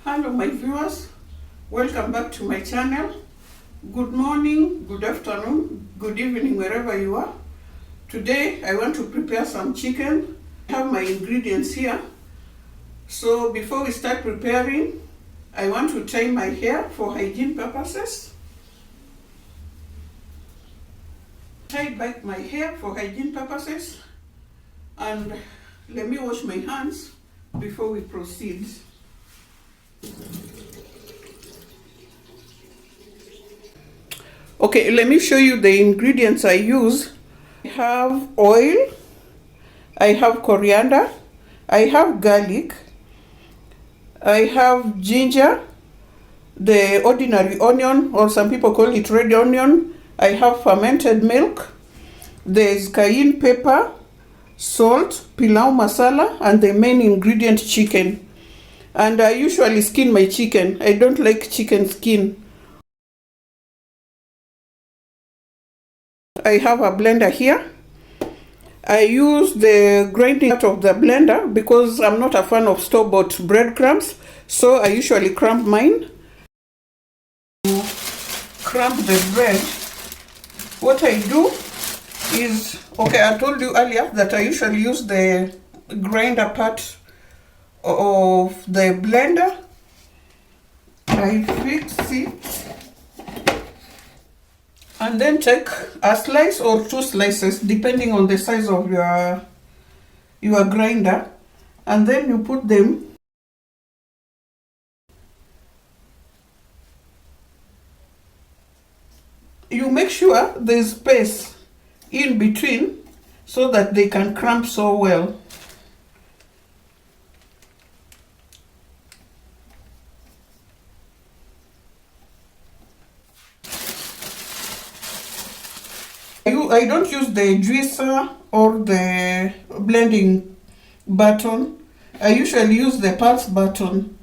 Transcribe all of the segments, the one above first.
Hello my viewers, welcome back to my channel. Good morning, good afternoon, good evening wherever you are. Today I want to prepare some chicken. I have my ingredients here. So before we start preparing, I want to tie my hair for hygiene purposes. Tie back my hair for hygiene purposes, and let me wash my hands before we proceed. Okay, let me show you the ingredients I use. I have oil, I have coriander, I have garlic, I have ginger, the ordinary onion, or some people call it red onion. I have fermented milk, there's cayenne pepper, salt, pilau masala, and the main ingredient, chicken. And I usually skin my chicken. I don't like chicken skin. I have a blender here. I use the grinding out of the blender because I'm not a fan of store-bought breadcrumbs, so I usually crumb mine. Crumb the bread. What I do is, okay, I told you earlier that I usually use the grinder part of the blender. I fix it and then take a slice or two slices depending on the size of your grinder, and then you put them. You make sure there's space in between so that they can crumb so well. I don't use the juicer or the blending button. I usually use the pulse button.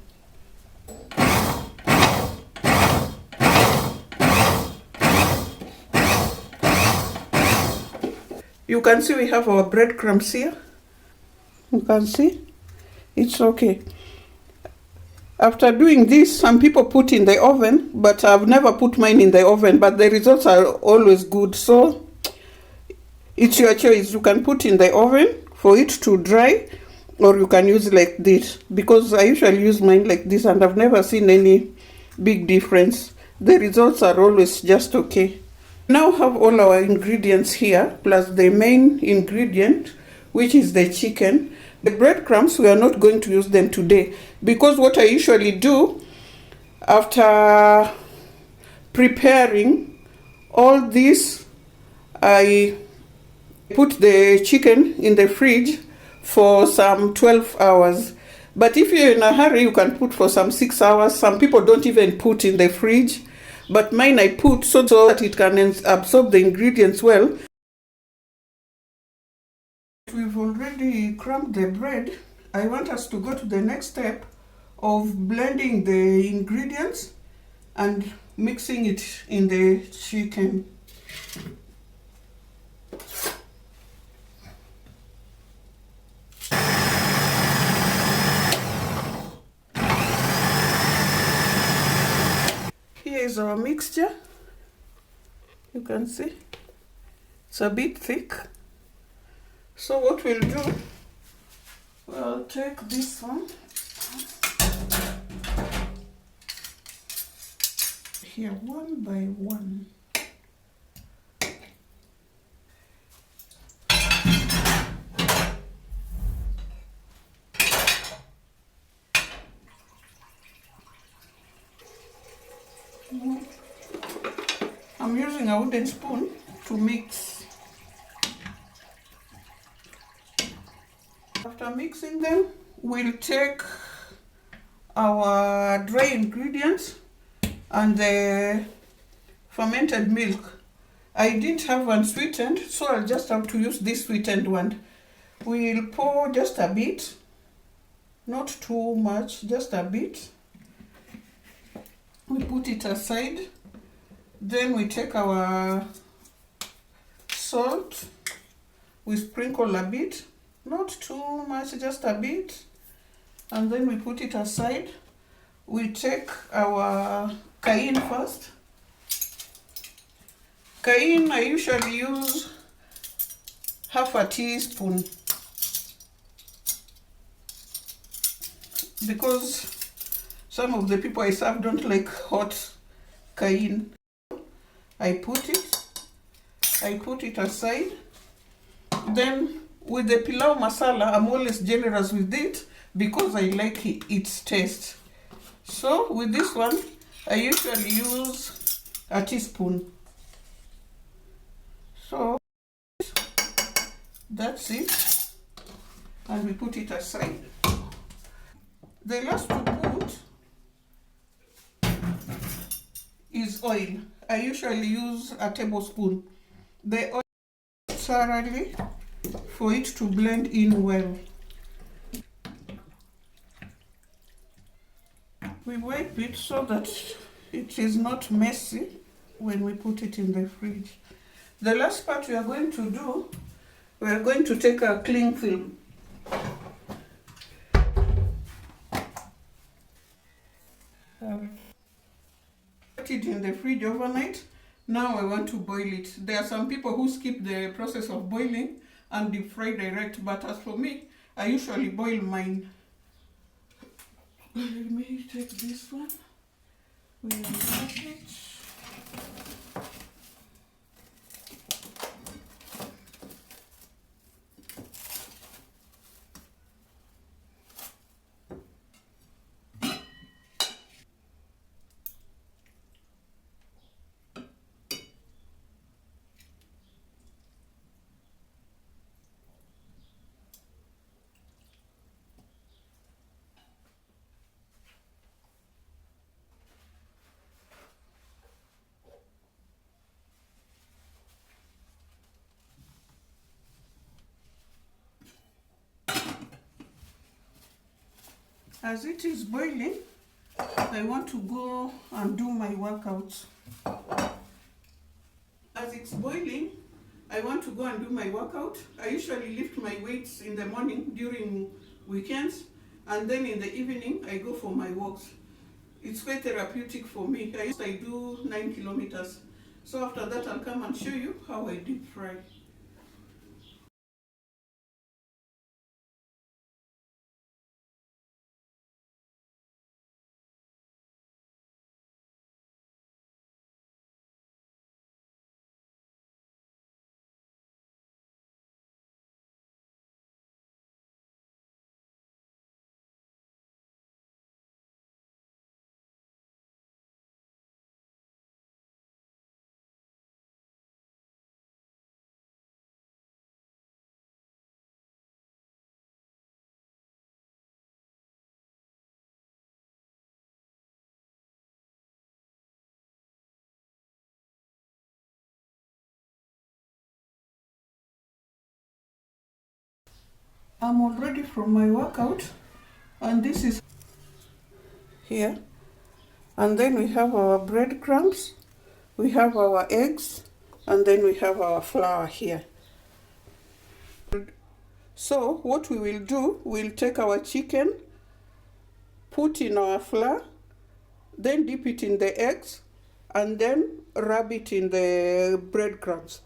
You can see we have our breadcrumbs here. You can see it's okay. After doing this, some people put in the oven, but I've never put mine in the oven, but the results are always good. So it's your choice. You can put in the oven for it to dry, or you can use like this, because I usually use mine like this and I've never seen any big difference. The results are always just okay. Now have all our ingredients here, plus the main ingredient, which is the chicken. The breadcrumbs, we are not going to use them today, because what I usually do after preparing all this, I put the chicken in the fridge for some 12 hours. But if you're in a hurry, you can put for some 6 hours. Some people don't even put in the fridge, but mine I put so that it can absorb the ingredients well. We've already crumbed the bread. I want us to go to the next step of blending the ingredients and mixing it in the chicken. Here is our mixture. You can see it's a bit thick. So what we'll do, we'll take this one here one by one. I'm using a wooden spoon to mix. After mixing them, we'll take our dry ingredients and the fermented milk. I didn't have one sweetened, so I'll just have to use this sweetened one. We'll pour just a bit, not too much, just a bit. We put it aside. Then we take our salt. We sprinkle a bit, not too much, just a bit. And then we put it aside. we take our cayenne first. Cayenne, I usually use half a teaspoon because some of the people I serve don't like hot cayenne. I put it aside. Then with the pilau masala, I'm always generous with it because I like its taste. So with this one, I usually use a teaspoon. So that's it, and we put it aside. The last to put is oil. I usually use a tablespoon. The oil thoroughly for it to blend in well. We wipe it so that it is not messy when we put it in the fridge. The last part we are going to do, we are going to take a cling film. Put it in the fridge overnight. Now I want to boil it. There are some people who skip the process of boiling and deep fry direct, but as for me, I usually boil mine. Let me take this one. We have it. As it is boiling, I want to go and do my workouts. As it's boiling, I want to go and do my workout. I usually lift my weights in the morning during weekends, and then in the evening I go for my walks. It's quite therapeutic for me. I do 9 kilometers. So after that I'll come and show you how I deep fry. I'm all ready from my workout, and this is here. And then we have our breadcrumbs, we have our eggs, and then we have our flour here. So what we will do, we'll take our chicken, put in our flour, then dip it in the eggs, and then rub it in the breadcrumbs.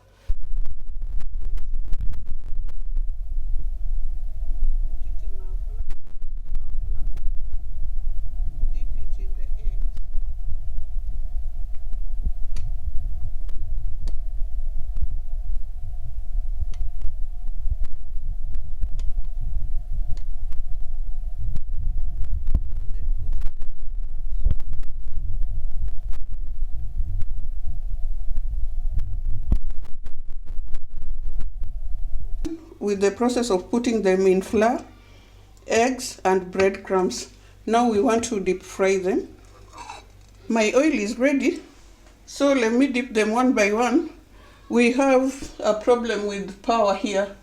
With the process of putting them in flour, eggs, and breadcrumbs. Now we want to deep fry them. My oil is ready, so let me dip them one by one. We have a problem with power here.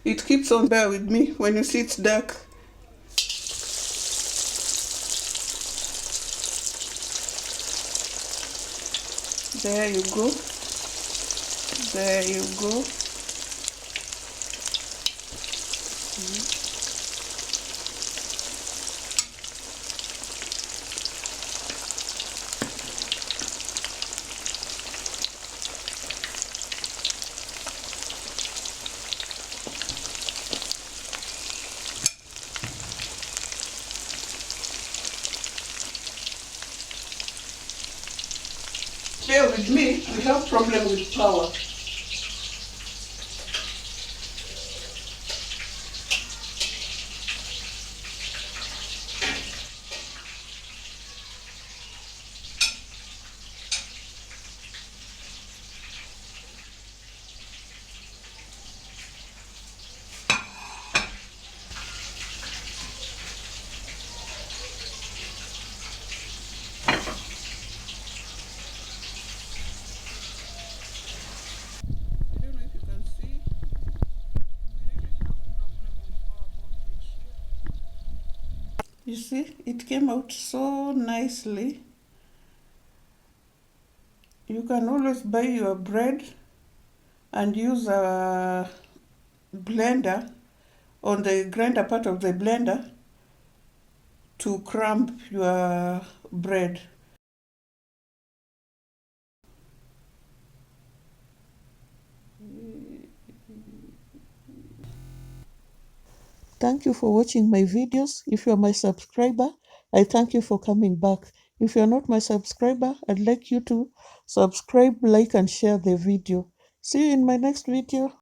It keeps on, bear with me when you see it's dark. There you go. There you go. bear with me, we have problem with power. I don't know if you can see. We really have problem with power voltage here. You see, it came out so nicely. You can always buy your bread and use a blender on the grinder part of the blender to crumb your bread. Thank you for watching my videos. If you're my subscriber, I thank you for coming back. If you're not my subscriber, I'd like you to subscribe, like, and share the video. See you in my next video.